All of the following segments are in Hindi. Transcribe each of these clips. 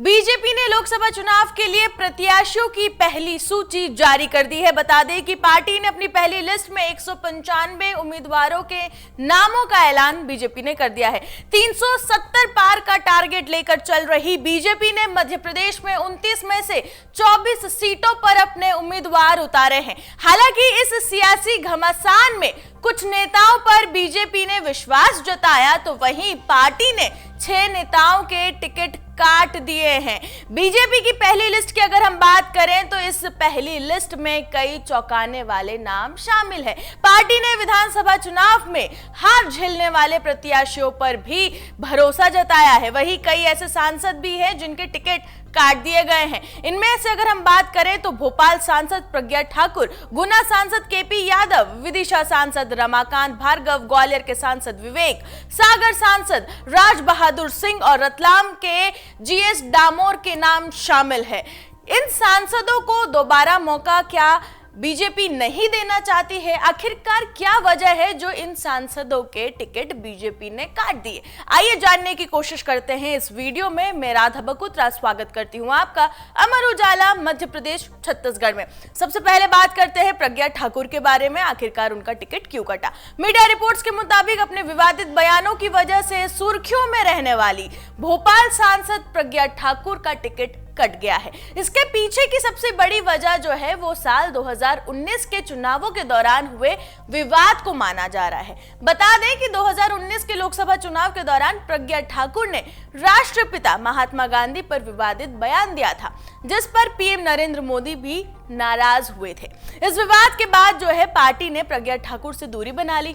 बीजेपी ने लोकसभा चुनाव के लिए प्रत्याशियों की पहली सूची जारी कर दी है। बता दें कि पार्टी ने अपनी पहली लिस्ट में 195 उम्मीदवारों के नामों का ऐलान बीजेपी ने कर दिया है। 370 पार का टारगेट लेकर चल रही बीजेपी ने मध्य प्रदेश में 29 में से 24 सीटों पर अपने उम्मीदवार उतारे हैं। हालांकि इस सियासी घमासान में कुछ नेताओं पर बीजेपी ने विश्वास जताया, तो वहीं पार्टी ने 6 नेताओं के टिकट काट दिए हैं। बीजेपी की पहली लिस्ट की अगर हम बात करें तो इस पहली लिस्ट में कई चौंकाने वाले नाम शामिल हैं। पार्टी ने विधानसभा चुनाव में हार झेलने वाले प्रत्याशियों पर भी भरोसा जताया है। वहीं कई ऐसे सांसद भी हैं जिनके टिकट काट दिए गए हैं। इनमें से अगर हम बात करें तो भोपाल सांसद प्रज्ञा ठाकुर, गुना सांसद केपी यादव, विदिशा सांसद रमाकांत भार्गव, ग्वालियर के सांसद विवेक, सागर सांसद राज बहादुर सिंह और रतलाम के जीएस डामोर के नाम शामिल है। इन सांसदों को दोबारा मौका क्या बीजेपी नहीं देना चाहती है? आखिरकार क्या वजह है जो इन सांसदों के टिकट बीजेपी ने काट दिए? आइए जानने की कोशिश करते हैं इस वीडियो में। मैं राधा बकुत्रा स्वागत करती हूं आपका अमर उजाला मध्य प्रदेश छत्तीसगढ़ में। सबसे पहले बात करते हैं प्रज्ञा ठाकुर के बारे में। आखिरकार उनका टिकट क्यों कटा? मीडिया रिपोर्ट्स के मुताबिक अपने विवादित बयानों की वजह से सुर्खियों में रहने वाली भोपाल सांसद प्रज्ञा ठाकुर का टिकट कट गया है। इसके पीछे की सबसे बड़ी वजह जो है वो साल 2019 के चुनावों के दौरान हुए विवाद को माना जा रहा है। बता दें कि 2019 के लोकसभा चुनाव के दौरान प्रज्ञा ठाकुर ने राष्ट्रपिता महात्मा गांधी पर विवादित बयान दिया था, जिस पर पीएम नरेंद्र मोदी भी नाराज हुए थे। इस विवाद के बाद जो है पार्टी ने प्रज्ञा ठाकुर से दूरी बना ली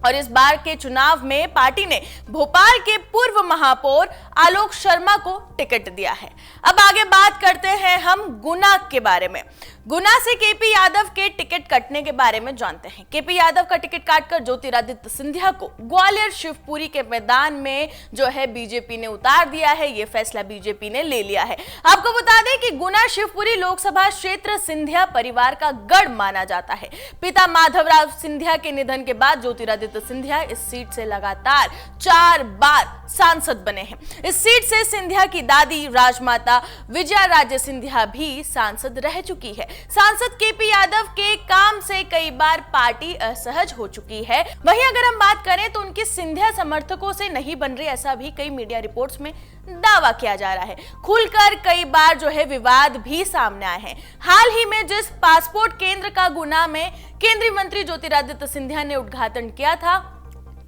और इस बार के चुनाव में पार्टी ने भोपाल के पूर्व महापौर आलोक शर्मा को टिकट दिया है। अब आगे बात करते हैं हम गुना के बारे में। गुना से केपी यादव के टिकट कटने के बारे में जानते हैं। केपी यादव का टिकट काटकर ज्योतिरादित्य सिंधिया को ग्वालियर शिवपुरी के मैदान में जो है बीजेपी ने उतार दिया है। यह फैसला बीजेपी ने ले लिया है। आपको बता दें कि गुना शिवपुरी लोकसभा क्षेत्र सिंधिया परिवार का गढ़ माना जाता है। पिता माधवराव सिंधिया के निधन के बाद ज्योतिरादित्य सिंधिया इस सीट से लगातार 4 बार सांसद बने हैं। इस सीट से सिंधिया की दादी राजमाता विजया राजे सिंधिया भी सांसद रह चुकी है। सांसद केपी यादव के काम से कई बार पार्टी असहज हो चुकी है। वहीं अगर हम बात करें तो उनके सिंधिया समर्थकों से नहीं बन रही, ऐसा भी कई मीडिया रिपोर्ट्स में दावा किया जा रहा है। खुलकर कई बार जो है विवाद भी सामने आए हैं। हाल ही में जिस पासपोर्ट केंद्र का गुना में केंद्रीय मंत्री ज्योतिरादित्य सिंधिया ने उद्घाटन किया था,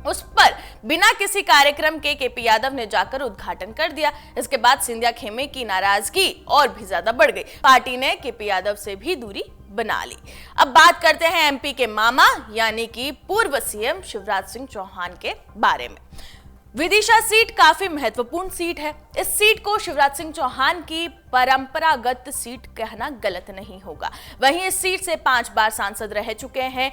उस पर बिना किसी कार्यक्रम के केपी यादव ने जाकर उद्घाटन कर दिया। इसके बाद सिंधिया खेमे की नाराजगी और भी ज्यादा बढ़ गई। पार्टी ने केपी यादव से भी दूरी बना ली। अब बात करते हैं एमपी के मामा यानी कि पूर्व सीएम शिवराज सिंह चौहान के बारे में। विदिशा सीट काफी महत्वपूर्ण सीट है। इस सीट को शिवराज सिंह चौहान की परंपरागत सीट कहना गलत नहीं होगा। वहीं इस सीट से 5 बार सांसद रह चुके हैं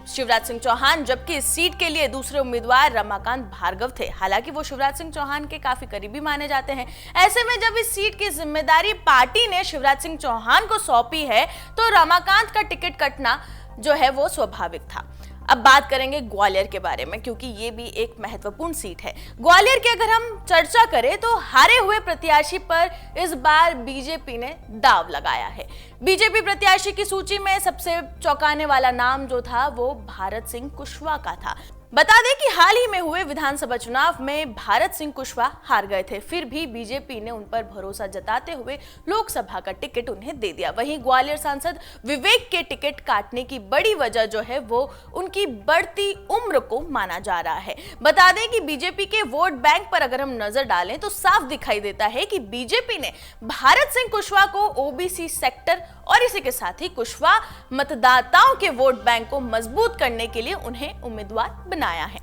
शिवराज सिंह चौहान, जबकि इस सीट के लिए दूसरे उम्मीदवार रमाकांत भार्गव थे। हालांकि वो शिवराज सिंह चौहान के काफी करीबी माने जाते हैं। ऐसे में जब इस सीट की जिम्मेदारी पार्टी ने शिवराज सिंह चौहान को सौंपी है तो रमाकांत का टिकट कटना जो है वो स्वाभाविक था। अब बात करेंगे ग्वालियर के बारे में, क्योंकि ये भी एक महत्वपूर्ण सीट है। ग्वालियर की अगर हम चर्चा करें तो हारे हुए प्रत्याशी पर इस बार बीजेपी ने दांव लगाया है। बीजेपी प्रत्याशी की सूची में सबसे चौंकाने वाला नाम जो था वो भारत सिंह कुशवाहा का था। बता दें कि हाल ही में हुए विधानसभा चुनाव में भारत सिंह कुशवाहा हार गए थे, फिर भी बीजेपी ने उन पर भरोसा जताते हुए लोकसभा का टिकट उन्हें दे दिया। वहीं ग्वालियर सांसद विवेक के टिकट काटने की बड़ी वजह जो है वो उनकी बढ़ती उम्र को माना जा रहा है। बता दें कि बीजेपी के वोट बैंक पर अगर हम नजर डालें तो साफ दिखाई देता है कि बीजेपी ने भारत सिंह कुशवाहा को ओबीसी सेक्टर और इसी के साथ ही कुशवाहा मतदाताओं के वोट बैंक को मजबूत करने के लिए उन्हें उम्मीदवार बनाया है।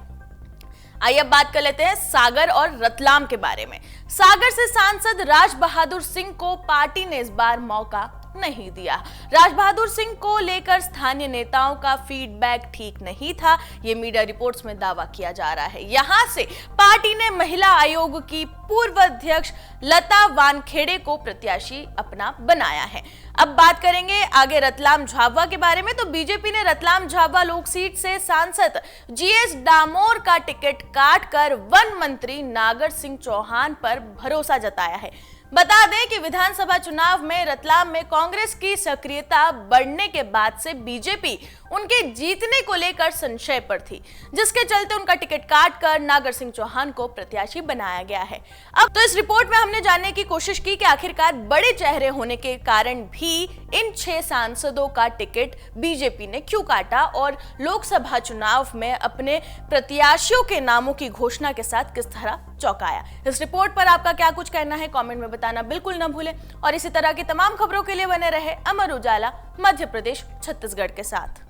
आइए अब बात कर लेते हैं सागर और रतलाम के बारे में। सागर से सांसद राज बहादुर सिंह को पार्टी ने इस बार मौका नहीं दिया। राज बहादुर सिंह को लेकर स्थानीय नेताओं का फीडबैक ठीक नहीं था, ये मीडिया रिपोर्ट्स में दावा किया जा रहा है। यहां से पार्टी ने महिला आयोग की पूर्व अध्यक्ष लता वानखेड़े को प्रत्याशी अपना बनाया है। अब बात करेंगे आगे रतलाम झाबुआ के बारे में। तो बीजेपी ने रतलाम झाबुआ लोक सीट से सांसद जीएस डामोर का टिकट काटकर वन मंत्री नागर सिंह चौहान पर भरोसा जताया है। बता दें कि विधानसभा चुनाव में रतलाम में कांग्रेस की सक्रियता बढ़ने के बाद से बीजेपी उनके जीतने को लेकर संशय पर थी, जिसके चलते उनका टिकट काटकर नागर सिंह चौहान को प्रत्याशी बनाया गया है। अब तो इस रिपोर्ट में हमने जानने की कोशिश की कि आखिरकार बड़े चेहरे होने के कारण भी इन 6 सांसदों का टिकट बीजेपी ने क्यों काटा और लोकसभा चुनाव में अपने प्रत्याशियों के नामों की घोषणा के साथ किस तरह चौंकाया। इस रिपोर्ट पर आपका क्या कुछ कहना है, कमेंट में बताना बिल्कुल न भूलें और इसी तरह की तमाम खबरों के लिए बने रहे अमर उजाला मध्य प्रदेश छत्तीसगढ़ के साथ।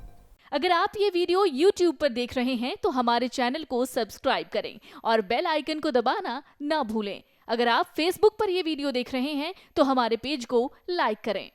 अगर आप ये वीडियो YouTube पर देख रहे हैं तो हमारे चैनल को सब्सक्राइब करें और बेल आइकन को दबाना ना भूलें। अगर आप Facebook पर ये वीडियो देख रहे हैं तो हमारे पेज को लाइक करें।